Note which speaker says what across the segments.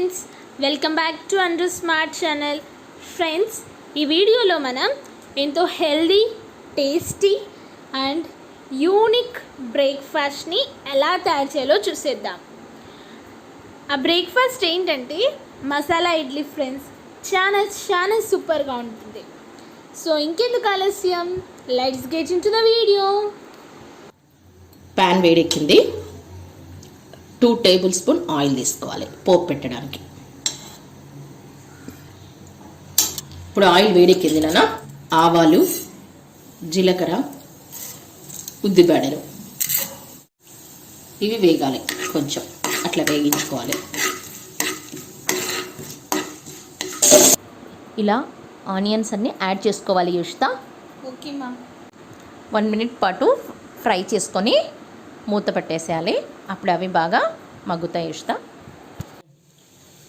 Speaker 1: Friends, welcome back to under smart channel. Friends, ఈ వీడియోలో మనం ఎంతో హెల్దీ, టేస్టీ అండ్ యూనిక్ బ్రేక్ఫాస్ట్ని ఎలా తయారు చేయాలో చూసేద్దాం. ఆ బ్రేక్ఫాస్ట్ ఏంటంటే మసాలా ఇడ్లీ. ఫ్రెండ్స్, చాలా సూపర్గా ఉంటుంది. సో ఇంకెందుకు ఆలస్యం, let's get in to the video.
Speaker 2: Pan వేడెక్కింది. 2 టేబుల్ స్పూన్ ఆయిల్ తీసుకోవాలి పోపు పెట్టడానికి. ఇప్పుడు ఆయిల్ వేడెక్కింది నాన్న. ఆవాలు, జీలకర్ర, ఉద్దిబేడలు ఇవి వేగాలి. కొంచెం అట్లా వేగించుకోవాలి.
Speaker 3: ఇలా ఆనియన్స్ అన్ని యాడ్ చేసుకోవాలి యుషిత.
Speaker 1: ఓకే మా.
Speaker 3: 1 మినిట్ పాటు ఫ్రై చేసుకొని మూత పెట్టేసేయాలి. అప్పుడు అవి బాగా మగ్గుతాయి యుషిత.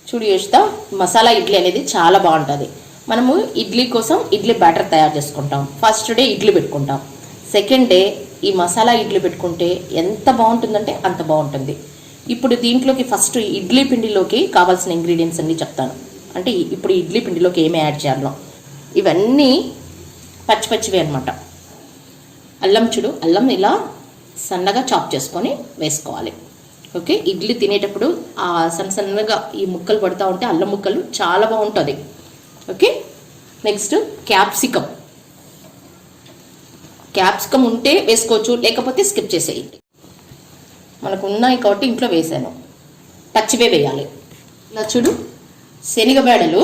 Speaker 2: చూడు యుషిత, మసాలా ఇడ్లీ అనేది చాలా బాగుంటుంది. మనము ఇడ్లీ కోసం ఇడ్లీ బ్యాటర్ తయారు చేసుకుంటాం. ఫస్ట్ డే ఇడ్లీ పెట్టుకుంటాం. సెకండ్ డే ఈ మసాలా ఇడ్లీ పెట్టుకుంటే ఎంత బాగుంటుందంటే అంత బాగుంటుంది. ఇప్పుడు దీంట్లోకి ఫస్ట్ ఇడ్లీ పిండిలోకి కావాల్సిన ఇంగ్రీడియంట్స్ అన్నీ చెప్తాను. అంటే ఇప్పుడు ఇడ్లీ పిండిలోకి ఏమి యాడ్ చేయాలో ఇవన్నీ పచ్చివే అనమాట. అల్లం చూడు, అల్లం ఇలా సన్నగా చాప్ చేసుకొని వేసుకోవాలి. ఓకే, ఇడ్లీ తినేటప్పుడు ఆ సన్నగా ఈ ముక్కలు పడుతూ ఉంటే అల్లం ముక్కలు చాలా బాగుంటుంది. ఓకే, నెక్స్ట్ క్యాప్సికమ్ ఉంటే వేసుకోవచ్చు, లేకపోతే స్కిప్ చేసేయండి. మనకు ఉన్నాయి కాబట్టి ఇంట్లో వేసాను. పచ్చివే వేయాలి. ఇలా చూడు, శనగబేడలు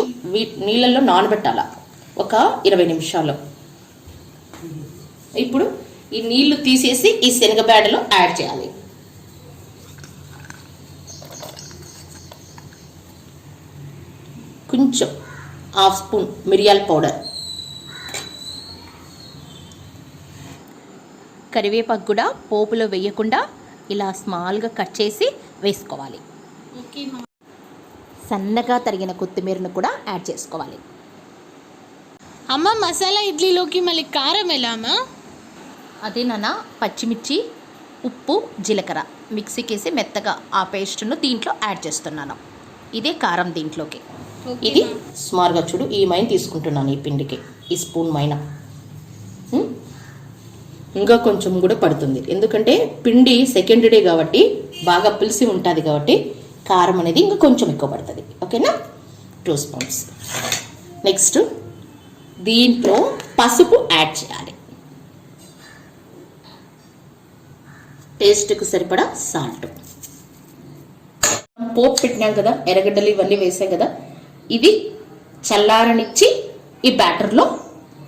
Speaker 2: నీళ్ళల్లో నానబెట్టాల ఒక 20 నిమిషాలు. ఇప్పుడు ఈ నీళ్లు తీసేసి ఈ శనగబేడలు యాడ్ చేయాలి. కొంచెం 1/2 స్పూన్ మిరియాల పౌడర్,
Speaker 3: కరివేపాకు కూడా పోపులో వేయకుండా ఇలా స్మాల్గా కట్ చేసి వేసుకోవాలి.
Speaker 1: ఓకే మా.
Speaker 3: సన్నగా తరిగిన కొత్తిమీరను కూడా యాడ్ చేసుకోవాలి.
Speaker 1: అమ్మ, మసాలా ఇడ్లీలోకి మళ్ళీ కారం ఎలా అమ్మా?
Speaker 3: అదే నాన్న, పచ్చిమిర్చి, ఉప్పు, జీలకర్ర మిక్సీకి వేసి మెత్తగా ఆ పేస్ట్ను దీంట్లో యాడ్ చేస్తున్నాను. ఇదే కారం దీంట్లోకి.
Speaker 2: ఇది స్మార్గా చూడు, ఈ మైన్ తీసుకుంటున్నాను ఈ పిండికి. ఈ స్పూన్ మైనా ఇంకా కొంచెం కూడా పడుతుంది. ఎందుకంటే పిండి సెకండ్ డే కాబట్టి బాగా పులిసి ఉంటుంది కాబట్టి కారం అనేది ఇంకా కొంచెం ఎక్కువ పడుతుంది. ఓకేనా, 2 స్పూన్స్. నెక్స్ట్ దీంట్లో పసుపు యాడ్ చేయాలి. టేస్ట్కి సరిపడా సాల్ట్. పోపు పెట్టినాం కదా, ఎర్రగడ్డలు ఇవన్నీ వేసాం కదా, ఇది చల్లారనిచ్చి ఈ బ్యాటర్లో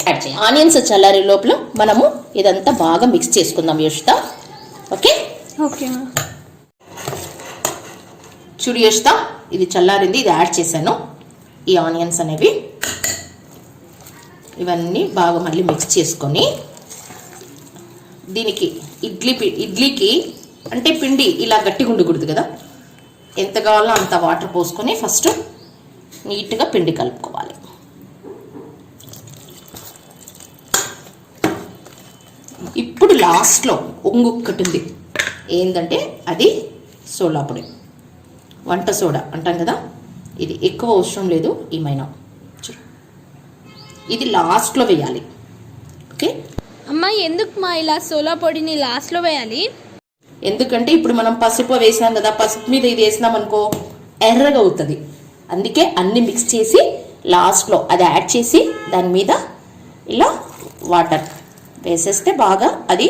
Speaker 2: యాడ్ చేయాలి. ఆనియన్స్ చల్లారే లోపల మనము ఇదంతా బాగా మిక్స్ చేసుకుందాం యోషిత. Okay
Speaker 1: okay.
Speaker 2: చూడు యోషిత, ఇది చల్లారింది, ఇది యాడ్ చేశాను. ఈ ఆనియన్స్ అనేవి ఇవన్నీ బాగా మళ్ళీ మిక్స్ చేసుకొని దీనికి ఇడ్లీకి అంటే పిండి ఇలా గట్టిగా ఉండకూడదు కదా, ఎంత కావాలో అంత వాటర్ పోసుకొని ఫస్ట్ నీట్గా పిండి కలుపుకోవాలి. ఇప్పుడు లాస్ట్లో ఇంకొకటి ఉంది, ఏంటంటే అది సోడా పొడి, వంట సోడా అంటాం కదా. ఇది ఎక్కువ అవసరం లేదు. ఏమైనా చూడు, ఇది లాస్ట్లో వేయాలి. ఓకే
Speaker 1: అమ్మ, ఎందుకు మా ఇలా సోడా పొడిని లాస్ట్లో వేయాలి?
Speaker 2: ఎందుకంటే ఇప్పుడు మనం పసుపు వేసాం కదా, పసుపు మీద ఇది వేసినాం అనుకో ఎర్రగా అవుతుంది. అందుకే అన్ని మిక్స్ చేసి లాస్ట్లో అది యాడ్ చేసి దాని మీద ఇలా వాటర్ వేసేస్తే బాగా అది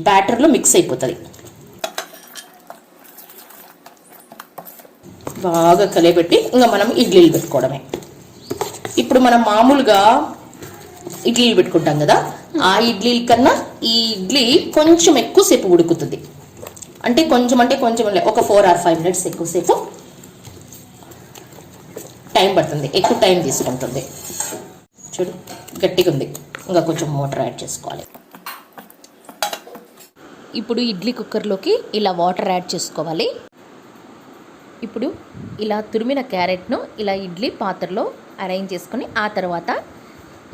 Speaker 2: బ్యాటర్లో మిక్స్ అయిపోతుంది. బాగా కలిపెట్టి ఇంకా మనం ఇడ్లీలు పెట్టుకోవడమే. ఇప్పుడు మనం మామూలుగా ఇడ్లీలు పెట్టుకుంటాం కదా, ఆ ఇడ్లీల కన్నా ఈ ఇడ్లీ కొంచెం ఎక్కువసేపు ఉడుకుతుంది. అంటే కొంచెం ఒక 4 or 5 మినిట్స్ ఎక్కువసేపు టైం పడుతుంది, ఎక్కువ టైం తీసుకుంటుంది. చూడు, గట్టిగా ఉంది, ఇంకా కొంచెం వాటర్ యాడ్ చేసుకోవాలి.
Speaker 3: ఇప్పుడు ఇడ్లీ కుక్కర్లోకి ఇలా వాటర్ యాడ్ చేసుకోవాలి. ఇప్పుడు ఇలా తురిమిన క్యారెట్ను ఇలా ఇడ్లీ పాత్రలో అరేంజ్ చేసుకొని ఆ తర్వాత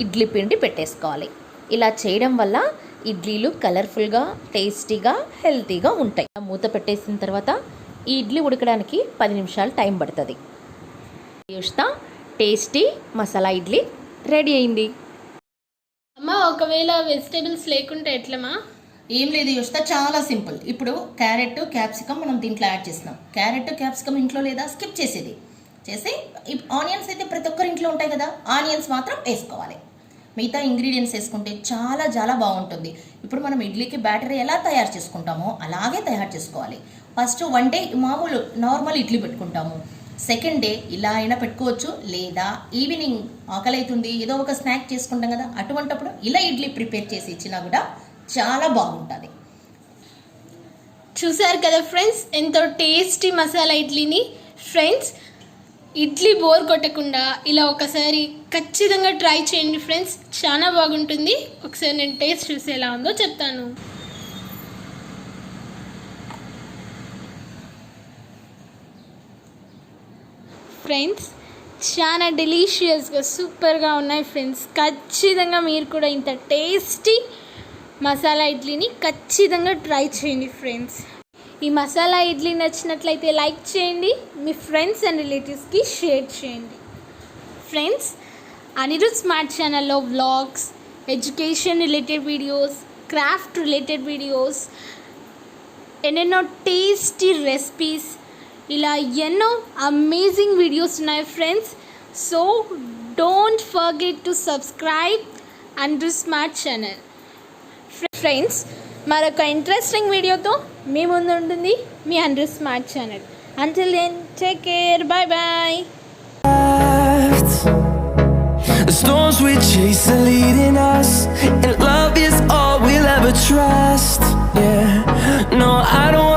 Speaker 3: ఇడ్లీ పిండి పెట్టేసుకోవాలి. ఇలా చేయడం వల్ల ఇడ్లీలు కలర్ఫుల్గా, టేస్టీగా, హెల్తీగా ఉంటాయి. మూత పెట్టేసిన తర్వాత ఈ ఇడ్లీ ఉడకడానికి 10 నిమిషాలు టైం పడుతుంది. చూస్తా టేస్టీ మసాలా ఇడ్లీ రెడీ అయింది.
Speaker 1: అమ్మ, ఒకవేళ వెజిటేబుల్స్ లేకుంటే ఎట్లమ్మా?
Speaker 2: ఏం లేదు యోషిత, చాలా సింపుల్. ఇప్పుడు క్యారెట్ క్యాప్సికమ్ మనం దీంట్లో యాడ్ చేస్తున్నాం. క్యారెట్ క్యాప్సికమ్ ఇంట్లో లేదా స్కిప్ చేసేది చేసి, ఆనియన్స్ అయితే ప్రతి ఒక్కరి ఇంట్లో ఉంటాయి కదా, ఆనియన్స్ మాత్రం వేసుకోవాలి. మిగతా ఇంగ్రీడియంట్స్ వేసుకుంటే చాలా చాలా బాగుంటుంది. ఇప్పుడు మనం ఇడ్లీకి బ్యాటర్ ఎలా తయారు చేసుకుంటామో అలాగే తయారు చేసుకోవాలి. ఫస్ట్ 1 డే మామూలు నార్మల్ ఇడ్లీ పెట్టుకుంటాము. సెకండ్ డే ఇలా అయినా పెట్టుకోవచ్చు, లేదా ఈవినింగ్ ఆకలి అవుతుంది ఏదో ఒక స్నాక్ చేసుకుంటాం కదా, అటువంటప్పుడు ఇలా ఇడ్లీ ప్రిపేర్ చేసి ఇచ్చినా కూడా చాలా బాగుంటుంది.
Speaker 1: చూసారు కదా ఫ్రెండ్స్, ఎంతో టేస్టీ మసాలా ఇడ్లీని. ఫ్రెండ్స్, ఇడ్లీ బోర్ కొట్టకుండా ఇలా ఒకసారి ఖచ్చితంగా ట్రై చేయండి ఫ్రెండ్స్, చాలా బాగుంటుంది. ఒకసారి నేను టేస్ట్ చూసి ఎలా ఉందో చెప్తాను. ఫ్రెండ్స్, చాలా డెలీషియస్గా సూపర్గా ఉన్నాయి ఫ్రెండ్స్. ఖచ్చితంగా మీరు కూడా ఇంత టేస్టీ మసాలా ఇడ్లీని ఖచ్చితంగా ట్రై చేయండి ఫ్రెండ్స్. ఈ మసాలా ఇడ్లీ నచ్చినట్లయితే లైక్ చేయండి, మీ ఫ్రెండ్స్ అండ్ రిలేటివ్స్కి షేర్ చేయండి. ఫ్రెండ్స్, అనిరుద్ స్మార్ట్ ఛానల్లో vlogs, education related videos, craft related videos, ఎన్నెన్నో టేస్టీ రెసిపీస్, ఇలా ఎన్నో అమేజింగ్ వీడియోస్ ఉన్నాయి friends. So don't forget to subscribe Anirudh smart channel. Friends, మరొక ఇంట్రెస్టింగ్ వీడియోతో మీ ముందు ఉంటుంది మీ Anirudh smart channel. Until then, take care, bye bye.
Speaker 4: The storms we chase are leading us, and love is all we'll ever trust. Yeah, no, I don't